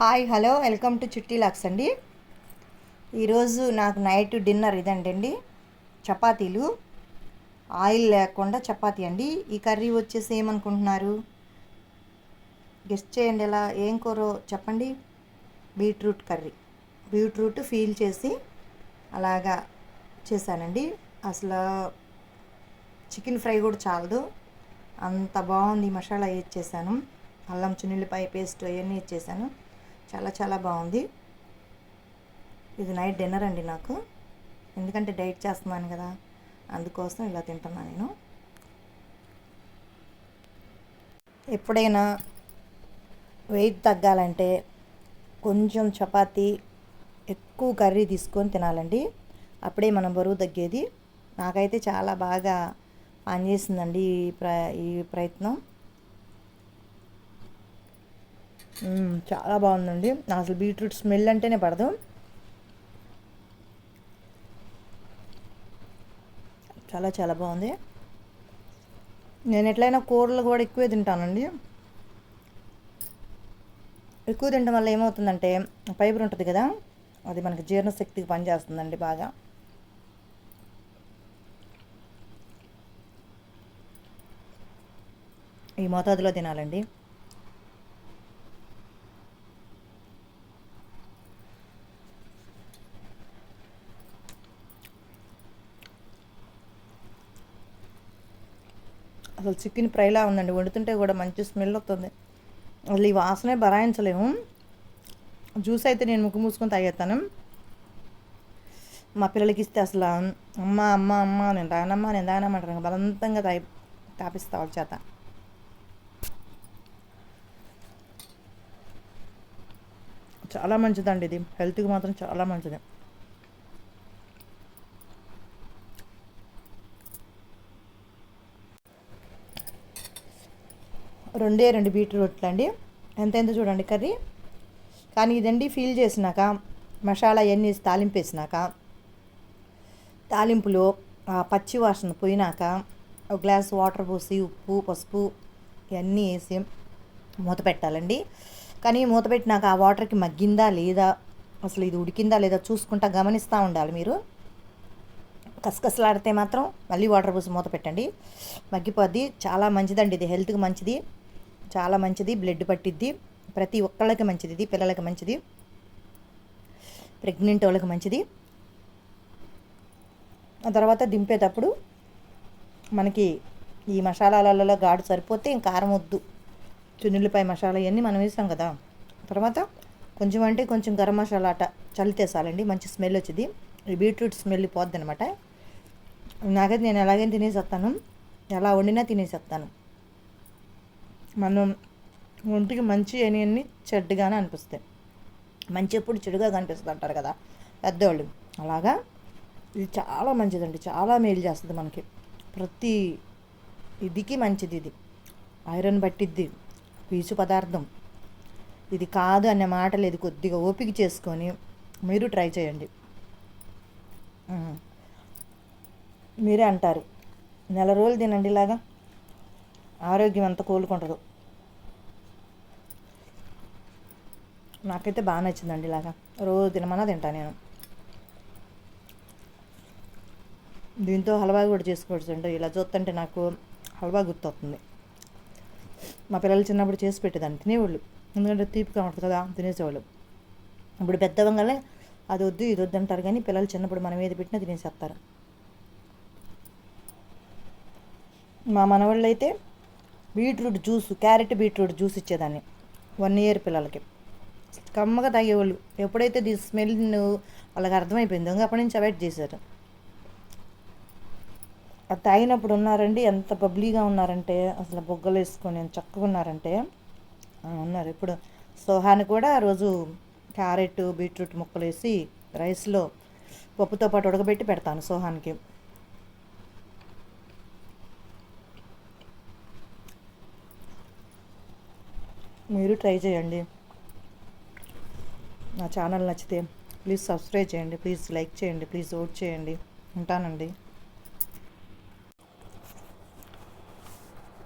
Hi hello welcome to చిట్టి లాక్స్ అండి. ఈరోజు నాకు నైట్ డిన్నర్ ఇదండి, చపాతీలు, ఆయిల్ లేకుండా చపాతీ అండి. ఈ కర్రీ వచ్చేసి ఏమనుకుంటున్నారు? గెస్ట్ చేయండి. ఎలా ఏం కూర చెప్పండి? Beetroot curry. బీట్రూట్ ఫీల్ చేసి అలాగా చేశానండి. అసలు చికెన్ ఫ్రై కూడా చాలదు, అంత బాగుంది. మసాలా వేసేసాను, అల్లం చిన్నుల్లిపాయ పేస్ట్ అవన్నీ ఇచ్చేసాను. చాలా చాలా బాగుంది. ఇది నైట్ డిన్నర్ అండి నాకు, ఎందుకంటే డైట్ చేస్తున్నాను కదా, అందుకోసం ఇలా తింటున్నాను నేను. ఎప్పుడైనా వెయిట్ తగ్గాలంటే కొంచెం చపాతీ ఎక్కువ కర్రీ తీసుకొని తినాలండి, అప్పుడే మనం బరువు తగ్గేది. నాకైతే చాలా బాగా పనిచేసిందండి ఈ ప్రయత్నం. చాలా బాగుందండి. నాకు అసలు బీట్రూట్ స్మెల్ అంటేనే పడదు. చాలా చాలా బాగుంది. నేను ఎట్లయినా కూరలు కూడా ఎక్కువే తింటానండి. ఎక్కువ తినడం వల్ల ఏమవుతుందంటే ఫైబర్ ఉంటుంది కదా, అది మనకి జీర్ణశక్తికి పనిచేస్తుందండి బాగా. ఈ మోతాదులో తినాలండి. అసలు చికెన్ ఫ్రైలా ఉందండి, వండుతుంటే కూడా మంచి స్మెల్ వస్తుంది. అసలు ఈ వాసనే భరాయించలేము. జ్యూస్ అయితే నేను ముక్కు మూసుకొని తాగేస్తాను. మా పిల్లలకి ఇస్తే అసలు అమ్మ అమ్మ అమ్మ నేను తాగనమ్మా అంటారు. బలవంతంగా తాపిస్తా వాళ్ళ చేత. చాలా మంచిదండి ఇది, హెల్త్కి మాత్రం చాలా మంచిది. రెండు బీట్రూట్లు అండి, ఎంత చూడండి కర్రీ. కానీ ఇదండి ఫీల్ చేసినాక, మసాలా అవన్నీ తాలింపు వేసినాక, తాలింపులో పచ్చి వాసన పోయినాక ఒక గ్లాస్ వాటర్ పోసి ఉప్పు పసుపు ఇవన్నీ వేసి మూత పెట్టాలండి. కానీ మూత పెట్టినాక ఆ వాటర్కి మగ్గిందా లేదా, అసలు ఇది ఉడికిందా లేదా చూసుకుంటా గమనిస్తూ ఉండాలి మీరు. కసకసలాడితే మాత్రం మళ్ళీ వాటర్ పోసి మూత పెట్టండి, మగ్గిపోద్ది. చాలా మంచిదండి ఇది, హెల్త్కి మంచిది, చాలా మంచిది. బ్లడ్ పట్టిద్ది, ప్రతి ఒక్కళ్ళకి మంచిది ఇది, పిల్లలకి మంచిది, ప్రెగ్నెంట్ వాళ్ళకి మంచిది. ఆ తర్వాత దింపేటప్పుడు మనకి ఈ మసాలాలలో ఘాటు సరిపోతే ఇంకా కారం వద్దు. చున్నులపై మసాలా ఇవన్నీ మనం వేసాం కదా. తర్వాత కొంచెం అంటే కొంచెం గరం మసాలా అట చల్లితే చాలండి, మంచి స్మెల్ వచ్చింది. ఈ బీట్రూట్ స్మెల్ పోద్ది అనమాట. నాకైతే నేను ఎలాగైనా తినేసేస్తాను, ఎలా వండినా తినేసేస్తాను. మనం ఒంటికి మంచి అన్నీ చెడ్డగానే అనిపిస్తాయి. మంచి ఎప్పుడు చెడుగా కనిపిస్తుంది అంటారు కదా పెద్దవాళ్ళు, అలాగా ఇది చాలా మంచిదండి, చాలా మేలు చేస్తుంది మనకి. ప్రతి ఇదికి మంచిది ఇది, ఐరన్ పట్టిద్ది, పీచు పదార్థం. ఇది కాదు అనే మాట లేదు. కొద్దిగా ఓపిక చేసుకొని మీరు ట్రై చేయండి. మీరే అంటారు, నెల రోజులు తినండి ఇలాగా, ఆరోగ్యం అంతా కోలుకుంటుందో. నాకైతే బాగా నచ్చిందండి ఇలాగా, రోజు తినమన్నా తింటాను నేను. దీంతో హల్వా కూడా చేసుకోవచ్చు. ఇలా చూస్తుంటే నాకు హల్వా గుర్తొస్తుంది. మా పిల్లలు చిన్నప్పుడు చేసి పెట్టేదాన్ని, తినేవాళ్ళు. ఎందుకంటే తీపిగా ఉంటుంది కదా, తినేసేవాళ్ళు. ఇప్పుడు పెద్దవంగానే అది వద్దు ఇది వద్దు అంటారు, కానీ పిల్లలు చిన్నప్పుడు మనం ఏది పెట్టినా తినేసేస్తారు. మా మనవాళ్ళు అయితే beetroot juice, carrot beetroot juice ఇచ్చేదాన్ని 1 year పిల్లలకి, కమ్మగా తాగేవాళ్ళు. ఎప్పుడైతే దీని స్మెల్ వాళ్ళకి అర్థమైపోయిందో అప్పటి నుంచి అవాయిడ్ చేశారు. అది తాగినప్పుడు ఉన్నారండి, ఎంత బబ్లీగా ఉన్నారంటే, అసలు బొగ్గలు వేసుకొని ఎంత చక్కగా ఉన్నారంటే ఉన్నారు. ఇప్పుడు సోహాని కూడా రోజు క్యారెట్ బీట్రూట్ ముక్కలు వేసి రైస్లో పప్పుతో పాటు ఉడకబెట్టి పెడతాను సోహానికి. మీరు ట్రై చేయండి. నా ఛానల్ నచ్చితే ప్లీజ్ సబ్స్క్రైబ్ చేయండి, ప్లీజ్ లైక్ చేయండి, ప్లీజ్ ఓట్ చేయండి. ఉంటానండి.